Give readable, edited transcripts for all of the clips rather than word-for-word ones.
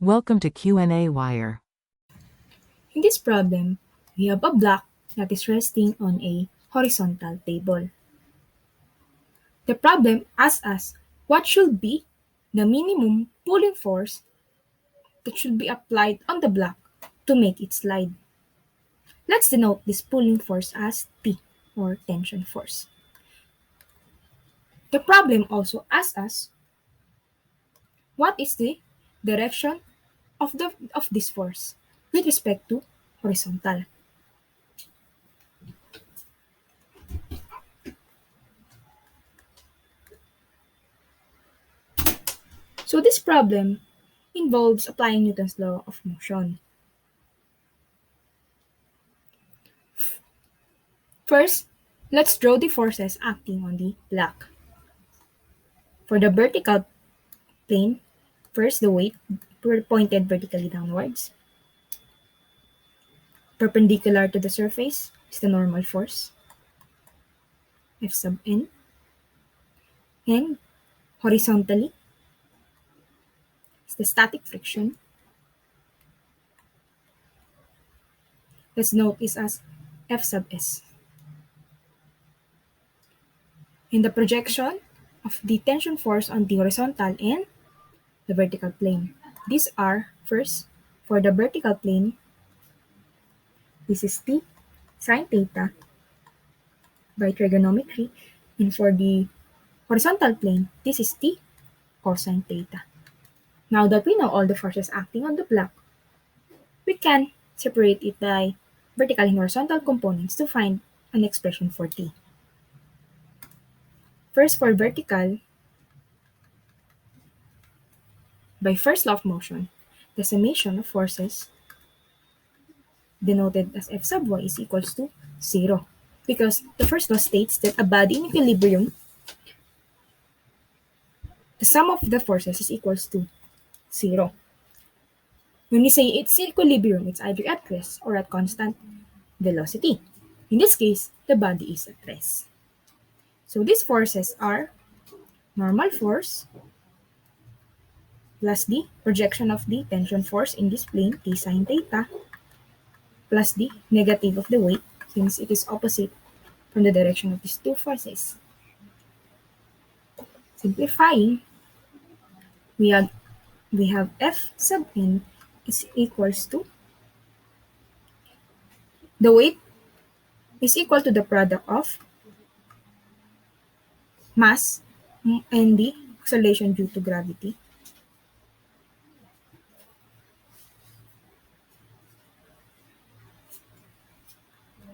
Welcome to qnawire. In this problem, we have a block that is resting on a horizontal table. The problem asks us what should be the minimum pulling force that should be applied on the block to make it slide. Let's denote this pulling force as T, or tension force. The problem also asks us what is the direction of this force with respect to horizontal. So this problem involves applying Newton's law of motion. First, let's draw the forces acting on the block. For the vertical plane, first the weight pointed vertically downwards. Perpendicular to the surface is the normal force, F sub n. And horizontally is the static friction. Let's note this as F sub s. In the projection of the tension force on the horizontal and the vertical plane. These are, first, for the vertical plane, this is T sine theta by trigonometry, and for the horizontal plane, this is T cosine theta. Now that we know all the forces acting on the block, we can separate it by vertical and horizontal components to find an expression for T. First, for vertical, by first law of motion, the summation of forces denoted as F sub y is equals to 0. Because the first law states that a body in equilibrium, the sum of the forces is equals to 0. When we say it's equilibrium, it's either at rest or at constant velocity. In this case, the body is at rest. So these forces are normal force plus the projection of the tension force in this plane, T sine theta, plus the negative of the weight, since it is opposite from the direction of these two forces. Simplifying, we have F sub n is equals to, the weight is equal to the product of mass and the acceleration due to gravity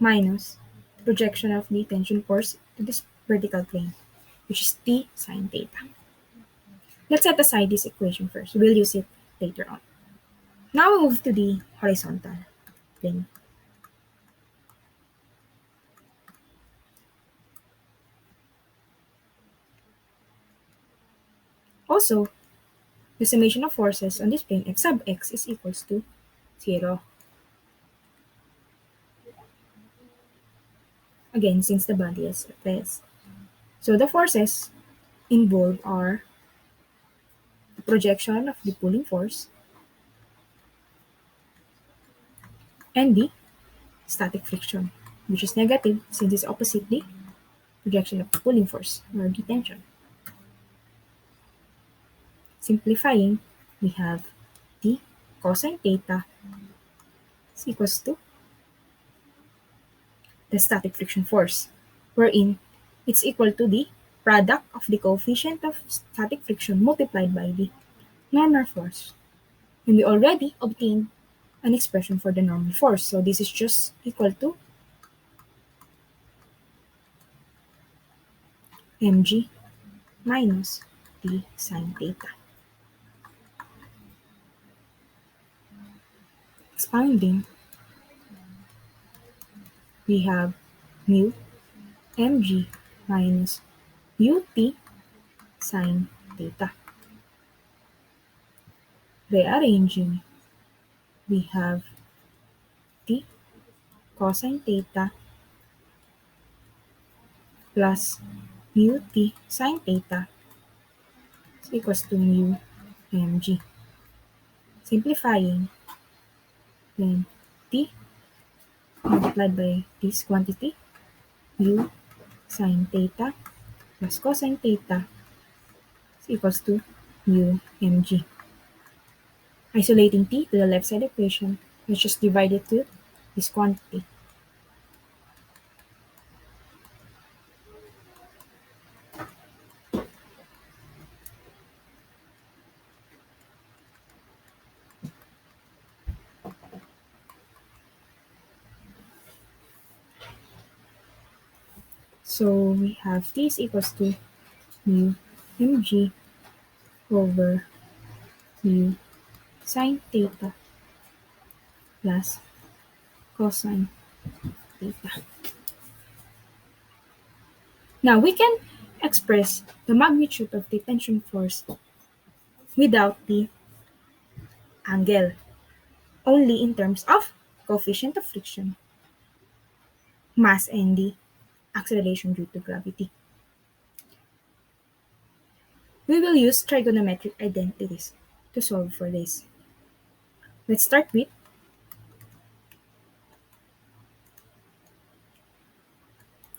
minus the projection of the tension force to this vertical plane, which is T sine theta. Let's set aside this equation first. We'll use it later on. Now we move to the horizontal plane. Also, the summation of forces on this plane F sub x is equals to 0. Again, since the body is at rest. So the forces involved are the projection of the pulling force and the static friction, which is negative since it's opposite the projection of the pulling force or the tension. Simplifying, we have T cosine theta is equals to the static friction force, wherein it's equal to the product of the coefficient of static friction multiplied by the normal force. And we already obtained an expression for the normal force. So this is just equal to mg minus T sine theta. Expounding, we have mu mg minus ut sine theta. Rearranging, we have T cosine theta plus mu T sine theta is equals to mu mg. Simplifying, then t multiplied by this quantity, u sine theta plus cosine theta is equals to mu mg. Isolating t to the left side equation, let's just divide it to this quantity. So we have t is equals to mu mg over mu sine theta plus cosine theta. Now we can express the magnitude of the tension force without the angle, only in terms of coefficient of friction, mass, and the acceleration due to gravity. We will use trigonometric identities to solve for this. Let's start with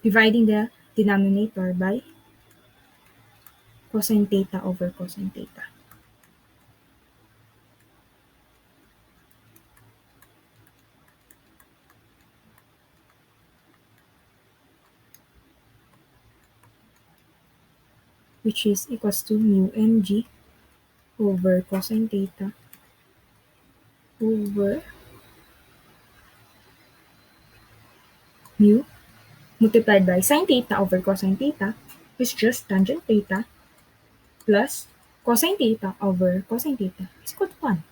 dividing the denominator by cosine theta over cosine theta. Which is equals to mu mg over cosine theta over mu multiplied by sine theta over cosine theta is just tangent theta plus cosine theta over cosine theta is equal to 1.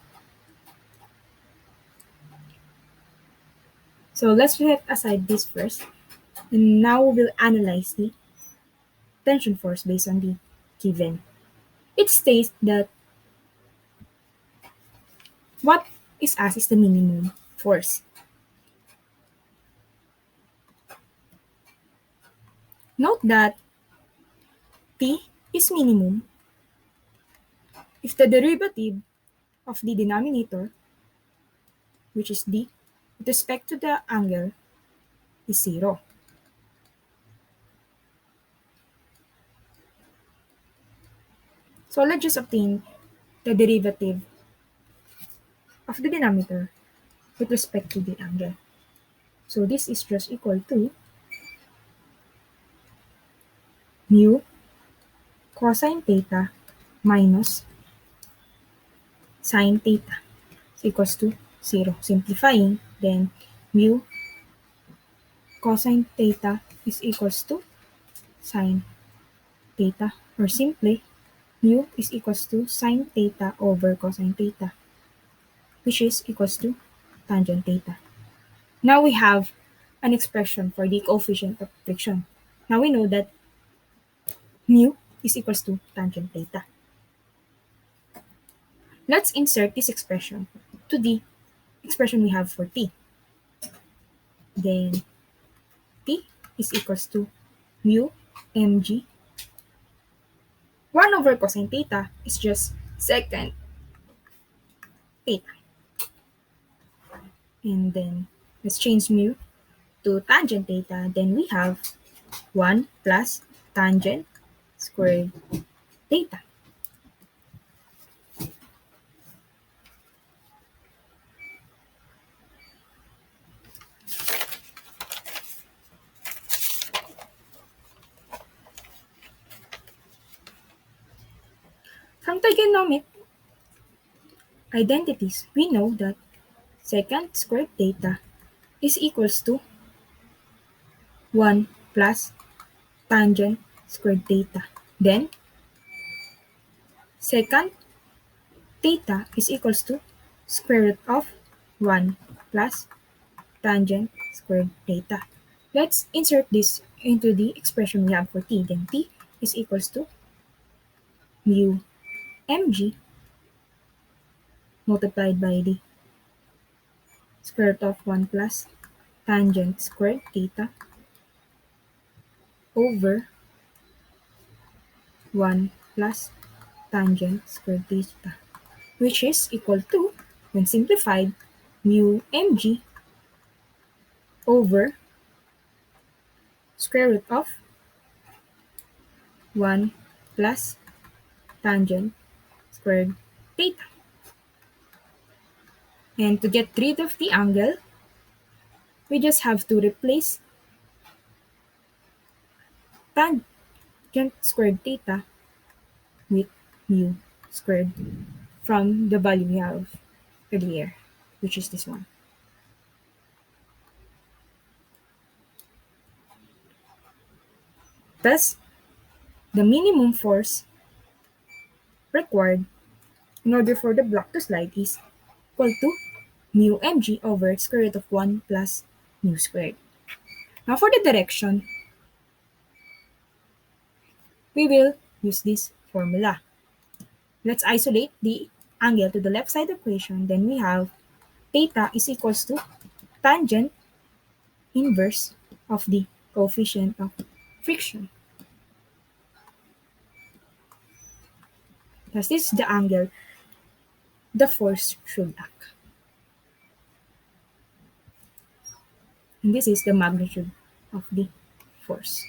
So let's set aside this first, and now we'll analyze the tension force based on the given. It states that what is asked is the minimum force. Note that P is minimum if the derivative of the denominator, which is d, with respect to the angle, is 0. So let's just obtain the derivative of the denominator with respect to the angle. So this is just equal to mu cosine theta minus sine theta is equals to 0. Simplifying, then mu cosine theta is equals to sine theta, or simply mu is equals to sine theta over cosine theta, which is equals to tangent theta. Now we have an expression for the coefficient of friction. Now we know that mu is equals to tangent theta. Let's insert this expression to the expression we have for t. Then t is equals to mu mg. 1 over cosine theta is just secant theta. And then let's change mu to tangent theta. Then we have 1 plus tangent squared theta. From trigonometric identities, we know that secant squared theta is equals to 1 plus tangent squared theta. Then secant theta is equals to square root of 1 plus tangent squared theta. Let's insert this into the expression we have for t. Then t is equals to mu mg multiplied by the square root of 1 plus tangent squared theta over 1 plus tangent squared theta, which is equal to When simplified, mu mg over square root of 1 plus tangent squared theta. And to get rid of the angle, we just have to replace tangent squared theta with mu squared from the value we have earlier, which is this one. Thus, the minimum force required in order for the block to slide is equal to mu mg over square root of 1 plus mu squared. Now for the direction, we will use this formula. Let's isolate the angle to the left side equation. Then we have theta is equals to tangent inverse of the coefficient of friction. Thus, this is the angle the force should act. And this is the magnitude of the force.